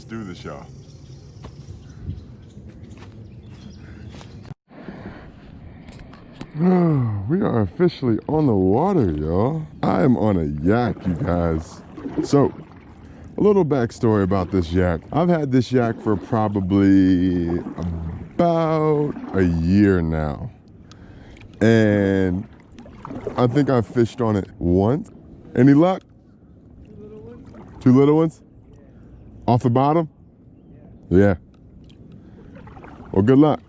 Let's do this, y'all. We are officially on the water, y'all. I am on a yak, you guys. So, a little backstory about this yak. I've had this yak for probably about a year now. And I think I've fished on it once. Any luck? 2 little ones. 2 little ones? Yeah. Off the bottom? Yeah. Well, good luck.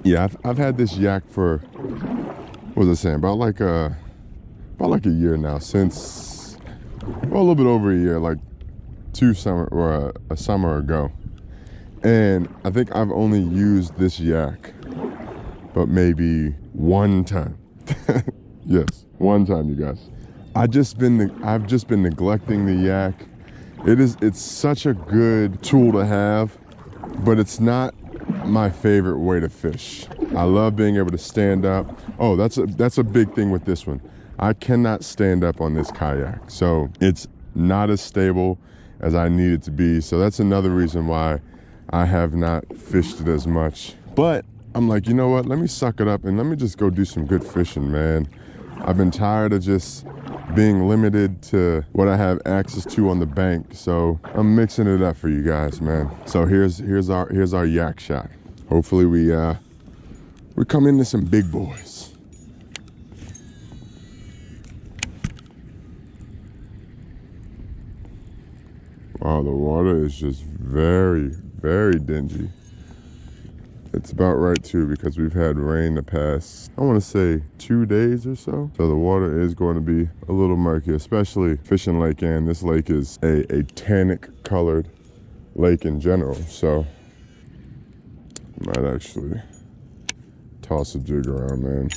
Yeah, I've had this yak for, what was I saying, about like a year now, since, well, a little bit over a year, like a summer ago. And I think I've only used this yak, but maybe one time. Yes, one time, you guys. I've just been neglecting the yak. It's such a good tool to have, but it's not my favorite way to fish. I love being able to stand up. Oh, that's a big thing with this one. I cannot stand up on this kayak, so it's not as stable as I need it to be. So that's another reason why I have not fished it as much. But I'm like, you know what? Let me suck it up and let me just go do some good fishing, man. I've been tired of just being limited to what I have access to on the bank, so I'm mixing it up for you guys, man. So here's our yak shot. Hopefully we come into some big boys. Wow, the water is just very, very dingy. It's about right too, because we've had rain the past, I want to say 2 days or so. So the water is going to be a little murky, especially fishing Lake Ann. This lake is a tannic colored lake in general. So I might actually toss a jig around, man.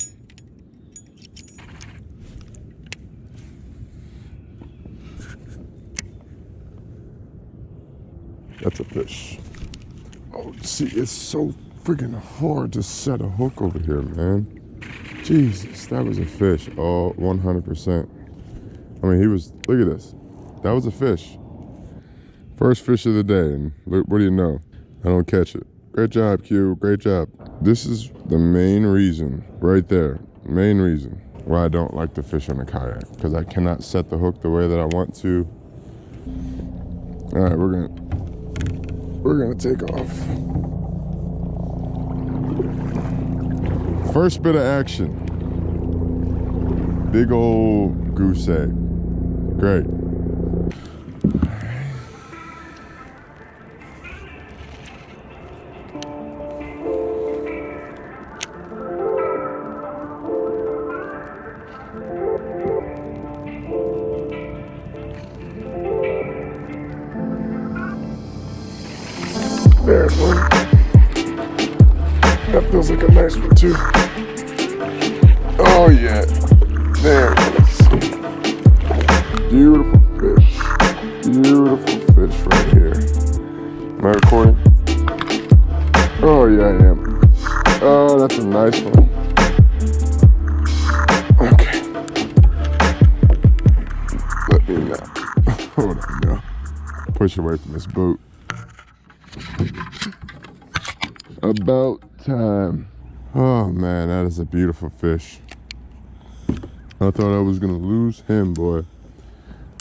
That's a fish. Oh, see, it's so freaking hard to set a hook over here, man. Jesus, that was a fish. Oh, 100%. I mean, look at this. That was a fish. First fish of the day, and look, what do you know? I don't catch it. Great job, Q, great job. This is the main reason, right there, main reason why I don't like to fish on a kayak, because I cannot set the hook the way that I want to. All right, we're gonna take off. First bit of action. Big old goose egg. Great. There's one. That feels like a nice one too. Oh yeah, there it is. Beautiful fish right here. Am I recording? Oh yeah, I am. Oh, that's a nice one. Okay. Let me now. Hold on now. Push away from this boat. About time. Oh man, that is a beautiful fish. I thought I was gonna lose him, boy.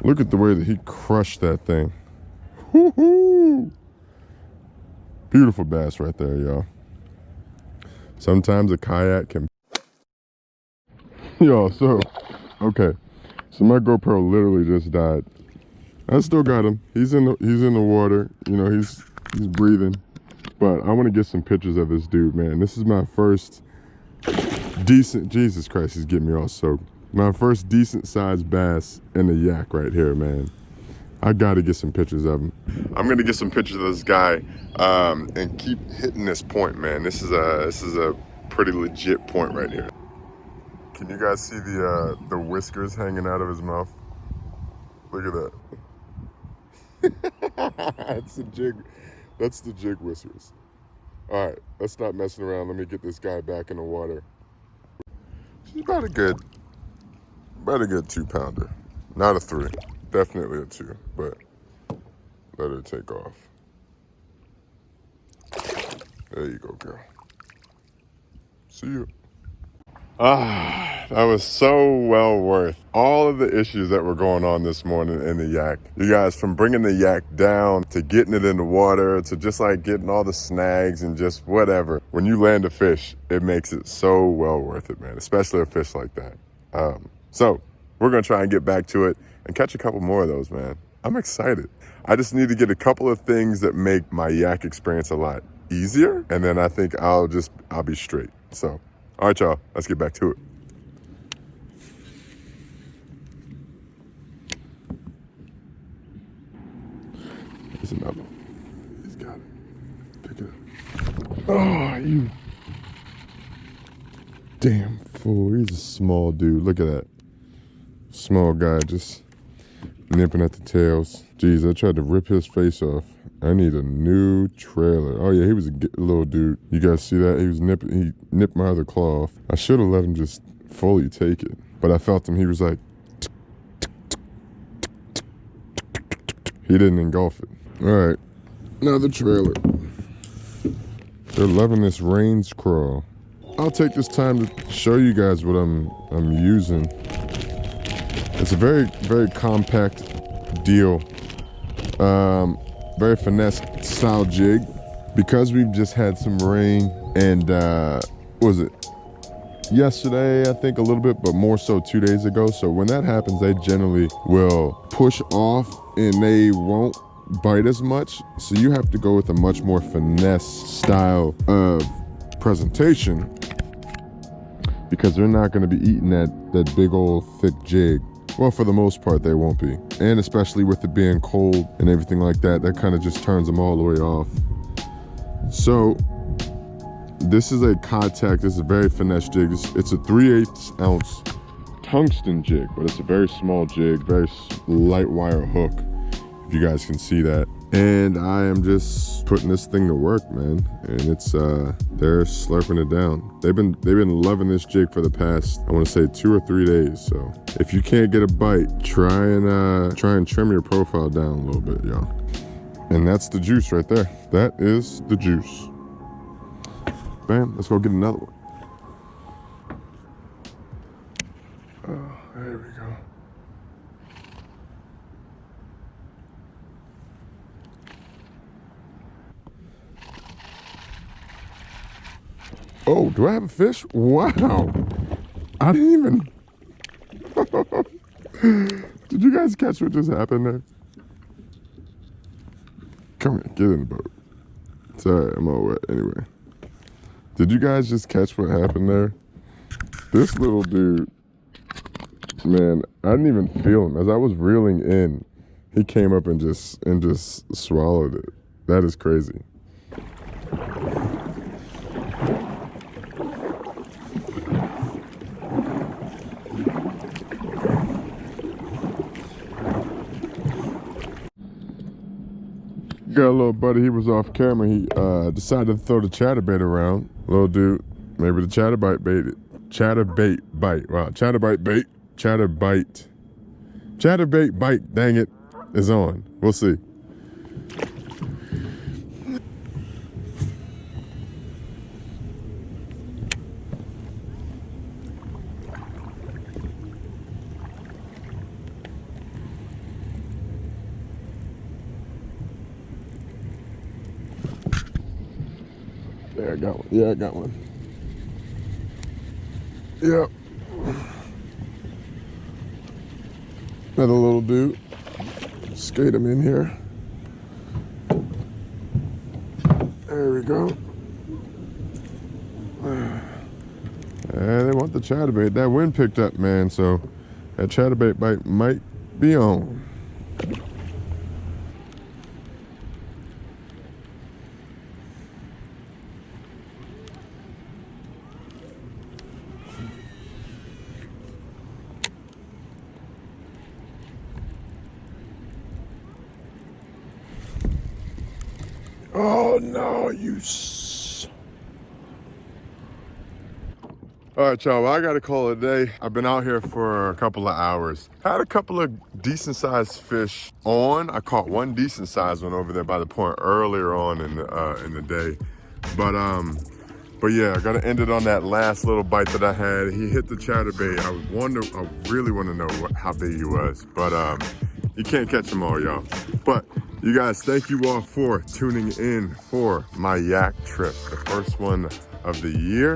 Look at the way that he crushed that thing. Woo-hoo! Beautiful bass right there, y'all. Sometimes a kayak can... Y'all, so, okay. So my GoPro literally just died. I still got him. He's in the water. You know, he's breathing. But I want to get some pictures of this dude, man. This is my first decent... Jesus Christ, he's getting me all soaked. My first decent sized bass in the yak right here, man. I gotta get some pictures of him. I'm gonna get some pictures of this guy and keep hitting this point, man. This is a pretty legit point right here. Can you guys see the whiskers hanging out of his mouth? Look at that. That's the jig. That's the jig whiskers. All right, let's stop messing around. Let me get this guy back in the water. She's about a good 2-pounder. Not a 3, definitely a 2, but Let her take off. There you go, girl. See you. Ah, that was so well worth all of the issues that were going on this morning in the Yak. You guys, from bringing the Yak down to getting it in the water to just like getting all the snags and just whatever. When you land a fish, it makes it so well worth it, man, especially a fish like that. So we're going to try and get back to it and catch a couple more of those, man. I'm excited. I just need to get a couple of things that make my Yak experience a lot easier. And then I think I'll be straight. So, all right, y'all, let's get back to it. There's another one. He's got it. Pick it up. Oh, you damn fool. He's a small dude. Look at that. Small guy just nipping at the tails. Jeez, I tried to rip his face off. I need a new trailer. Oh yeah, he was a little dude. You guys see that? He nipped my other claw off. I should have let him just fully take it. But I felt him, he was like, he didn't engulf it. All right, another trailer. They're loving this range crawl. I'll take this time to show you guys what I'm using. It's a very, very compact deal. Very finesse style jig. Because we've just had some rain and what was it? Yesterday, I think a little bit, but more so 2 days ago. So when that happens, they generally will push off and they won't bite as much. So you have to go with a much more finesse style of presentation because they're not going to be eating that big old thick jig. Well, for the most part, they won't be. And especially with it being cold and everything like that, that kind of just turns them all the way off. So this is a contact, this is a very finesse jig. It's a 3/8 ounce tungsten jig, but it's a very small jig, very light wire hook, if you guys can see that. And I am just putting this thing to work, man. And it's they're slurping it down. They've been loving this jig for the past, I want to say 2 or 3 days. So if you can't get a bite, try and trim your profile down a little bit, y'all. And that's the juice right there. That is the juice. Bam, let's go get another one. Oh, there we go. Oh, do I have a fish? Wow. I didn't even. Did you guys catch what just happened there? Come here, get in the boat. Sorry, I'm all wet anyway. Did you guys just catch what happened there? This little dude, man, I didn't even feel him. As I was reeling in, he came up and just swallowed it. That is crazy. Got a little buddy, he was off camera. He decided to throw the chatterbait around. Little dude, maybe the chatterbait bait. Chatterbait bite. Wow, chatterbait bait. Chatterbait bite, dang it, is on. We'll see. Yeah, I got one. Yeah, I got one. Yep. Another little dude. Skate him in here. There we go. And they want the chatterbait. That wind picked up, man, so that chatterbait bite might be on. Oh no, All right, y'all, well, I got to call it a day. I've been out here for a couple of hours. Had a couple of decent sized fish on. I caught one decent sized one over there by the point earlier on in the day. But yeah, I got to end it on that last little bite that I had. He hit the chatterbait. I really want to know how big he was, but you can't catch them all, y'all. But you guys, thank you all for tuning in for my yak trip, the first one of the year.